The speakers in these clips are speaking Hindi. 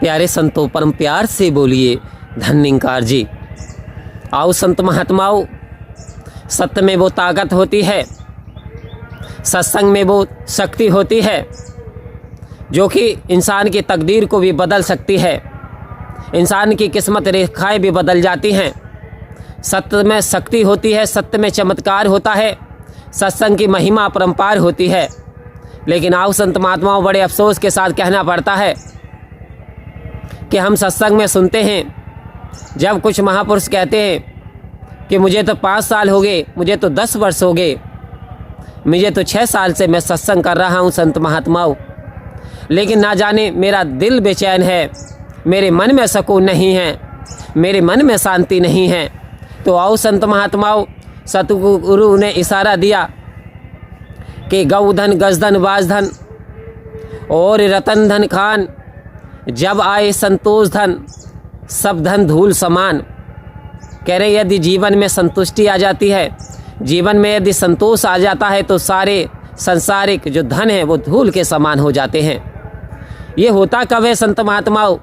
प्यारे संतों, परम प्यार से बोलिए धन्यकार जी। आओ संत महात्माओं, सत्य में वो ताकत होती है, सत्संग में वो शक्ति होती है जो कि इंसान की तकदीर को भी बदल सकती है, इंसान की किस्मत रेखाएं भी बदल जाती हैं। सत्य में शक्ति होती है, सत्य में चमत्कार होता है, सत्संग की महिमा अपरंपार होती है। लेकिन आओ संत महात्माओं, बड़े अफसोस के साथ कहना पड़ता है कि हम सत्संग में सुनते हैं जब कुछ महापुरुष कहते हैं कि मुझे तो 5 साल हो गए, मुझे तो 10 वर्ष हो गए, मुझे तो 6 साल से मैं सत्संग कर रहा हूँ संत महात्माओं, लेकिन ना जाने मेरा दिल बेचैन है, मेरे मन में सुकून नहीं है, मेरे मन में शांति नहीं है। तो आओ संत महात्माओं, सतगुरु ने इशारा दिया कि गौधन गजधन बाजधन और रतन धन खान, जब आए संतोष धन सब धन धूल समान। कह रहे यदि जीवन में संतुष्टि आ जाती है, जीवन में यदि संतोष आ जाता है तो सारे संसारिक जो धन है वो धूल के समान हो जाते हैं। ये होता कब है संत महात्माओं?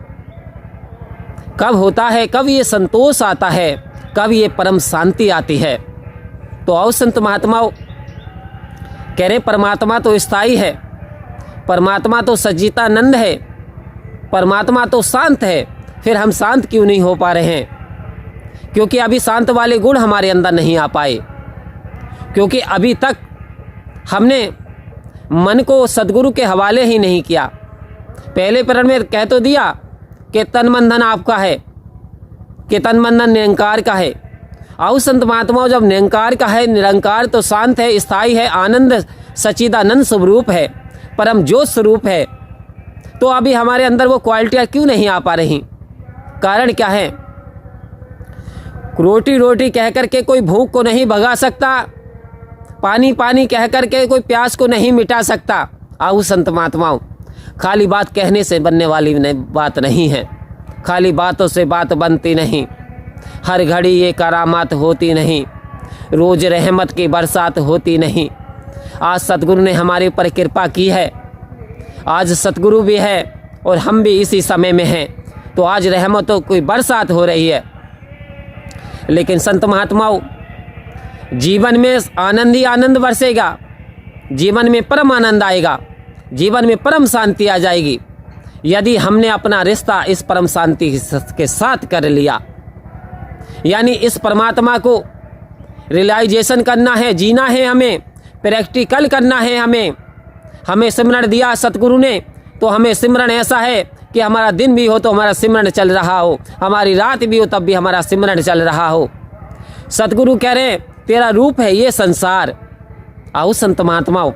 कब होता है? कब ये संतोष आता है? कब ये परम शांति आती है? तो आओ संत महात्माओं, कह रहे परमात्मा तो स्थायी है, परमात्मा तो सच्चिदानंद है, परमात्मा तो शांत है, फिर हम शांत क्यों नहीं हो पा रहे हैं? क्योंकि अभी शांत वाले गुण हमारे अंदर नहीं आ पाए, क्योंकि अभी तक हमने मन को सद्गुरु के हवाले ही नहीं किया। पहले प्रकरण में कह तो दिया कि तन मन धन आपका है, कि तन मन धन निरंकार का है। आओ संत महात्माओं, जब निरंकार का है, निरंकार तो शांत है, स्थायी है, आनंद सच्चिदानंद स्वरूप है, परम ज्योत स्वरूप है, तो अभी हमारे अंदर वो क्वालिटियाँ क्यों नहीं आ पा रही? कारण क्या है? रोटी रोटी कह कर के कोई भूख को नहीं भगा सकता, पानी पानी कह कर के कोई प्यास को नहीं मिटा सकता। आओ संत महात्माओं, खाली बात कहने से बनने वाली बात नहीं है, खाली बातों से बात बनती नहीं, हर घड़ी ये करामात होती नहीं, रोज रहमत की बरसात होती नहीं। आज सतगुरु ने हमारे ऊपर कृपा की है, आज सतगुरु भी है और हम भी इसी समय में हैं, तो आज रहमतों की बरसात हो रही है। लेकिन संत महात्माओं, जीवन में आनंद ही आनंद बरसेगा, जीवन में परम आनंद आएगा, जीवन में परम शांति आ जाएगी यदि हमने अपना रिश्ता इस परम शांति के साथ कर लिया। यानी इस परमात्मा को रियलाइजेशन करना है, जीना है, हमें प्रैक्टिकल करना है। हमें सिमरण दिया सतगुरु ने, तो हमें सिमरण ऐसा है कि हमारा दिन भी हो तो हमारा सिमरण चल रहा हो, हमारी रात भी हो तब भी हमारा सिमरण चल रहा हो। सतगुरु कह रहे हैं तेरा रूप है ये संसार। आओ संत महात्माओं,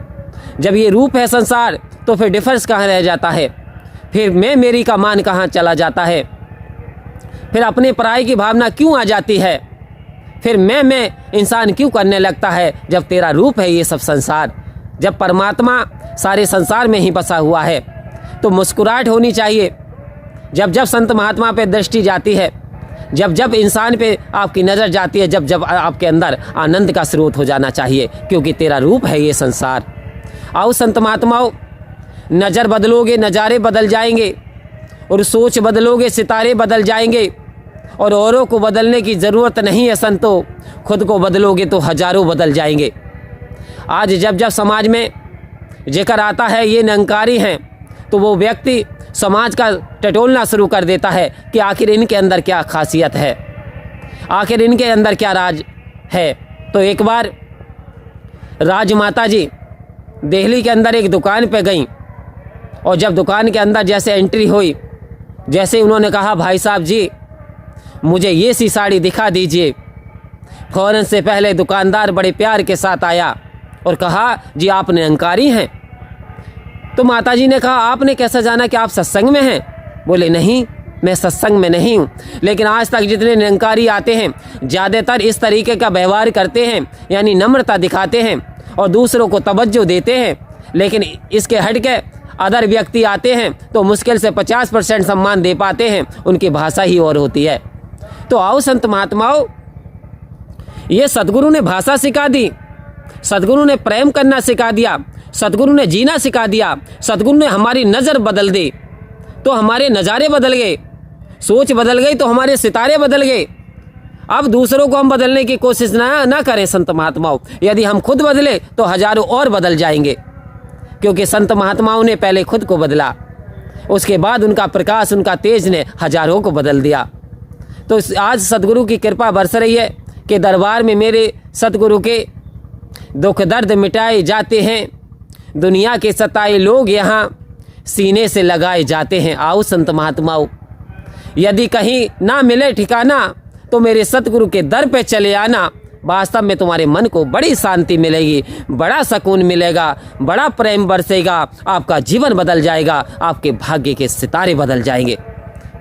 जब ये रूप है संसार तो फिर डिफरेंस कहाँ रह जाता है? फिर मैं मेरी का मान कहाँ चला जाता है? फिर अपने पराई की भावना क्यों आ जाती है? फिर मैं इंसान क्यों करने लगता है? जब तेरा रूप है ये सब संसार, जब परमात्मा सारे संसार में ही बसा हुआ है, तो मुस्कुराहट होनी चाहिए। जब जब संत महात्मा पे दृष्टि जाती है, जब जब इंसान पे आपकी नज़र जाती है, जब जब आपके अंदर आनंद का स्रोत हो जाना चाहिए, क्योंकि तेरा रूप है ये संसार। आओ संत महात्माओं, नज़र बदलोगे नज़ारे बदल जाएंगे, और सोच बदलोगे सितारे बदल जाएंगे, और औरों को बदलने की ज़रूरत नहीं है संतों, खुद को बदलोगे तो हजारों बदल जाएंगे। आज जब जब समाज में जिक्र आता है ये निरंकारी हैं, तो वो व्यक्ति समाज का टटोलना शुरू कर देता है कि आखिर इनके अंदर क्या खासियत है, आखिर इनके अंदर क्या राज है। तो एक बार राजमाता जी दिल्ली के अंदर एक दुकान पे गईं, और जब दुकान के अंदर जैसे एंट्री हुई, जैसे उन्होंने कहा भाई साहब जी मुझे ये सी साड़ी दिखा दीजिए, फ़ौरन से पहले दुकानदार बड़े प्यार के साथ आया और कहा जी आप निरंकारी हैं। तो माता जी ने कहा आपने कैसा जाना कि आप सत्संग में हैं? बोले नहीं, मैं सत्संग में नहीं हूँ, लेकिन आज तक जितने निरंकारी आते हैं ज़्यादातर इस तरीके का व्यवहार करते हैं, यानी नम्रता दिखाते हैं और दूसरों को तवज्जो देते हैं। लेकिन इसके हट के अदर व्यक्ति आते हैं तो मुश्किल से 50% सम्मान दे पाते हैं, उनकी भाषा ही और होती है। तो आओ संत महात्माओं, ये सतगुरु ने भाषा सिखा दी, सतगुरु ने प्रेम करना सिखा दिया, सतगुरु ने जीना सिखा दिया, सतगुरु ने हमारी नज़र बदल दी। तो हमारे नज़ारे बदल गए, सोच बदल गई तो हमारे सितारे बदल गए। अब दूसरों को हम बदलने की कोशिश ना करें संत महात्माओं। यदि हम खुद बदले तो हजारों और बदल जाएंगे, क्योंकि संत महात्माओं ने पहले खुद को बदला, उसके बाद उनका प्रकाश, उनका तेज ने हजारों को बदल दिया। तो आज सतगुरु की कृपा बरस रही है कि दरबार में मेरे सतगुरु के दुख दर्द मिटाए जाते हैं, दुनिया के सताए लोग यहाँ सीने से लगाए जाते हैं। आओ संत महात्माओं, यदि कहीं ना मिले ठिकाना तो मेरे सतगुरु के दर पे चले आना। वास्तव में तुम्हारे मन को बड़ी शांति मिलेगी, बड़ा सुकून मिलेगा, बड़ा प्रेम बरसेगा, आपका जीवन बदल जाएगा, आपके भाग्य के सितारे बदल जाएंगे।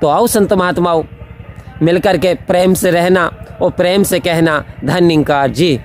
तो आओ संत महात्माओं, मिलकर के प्रेम से रहना और प्रेम से कहना धन्यवाद जी।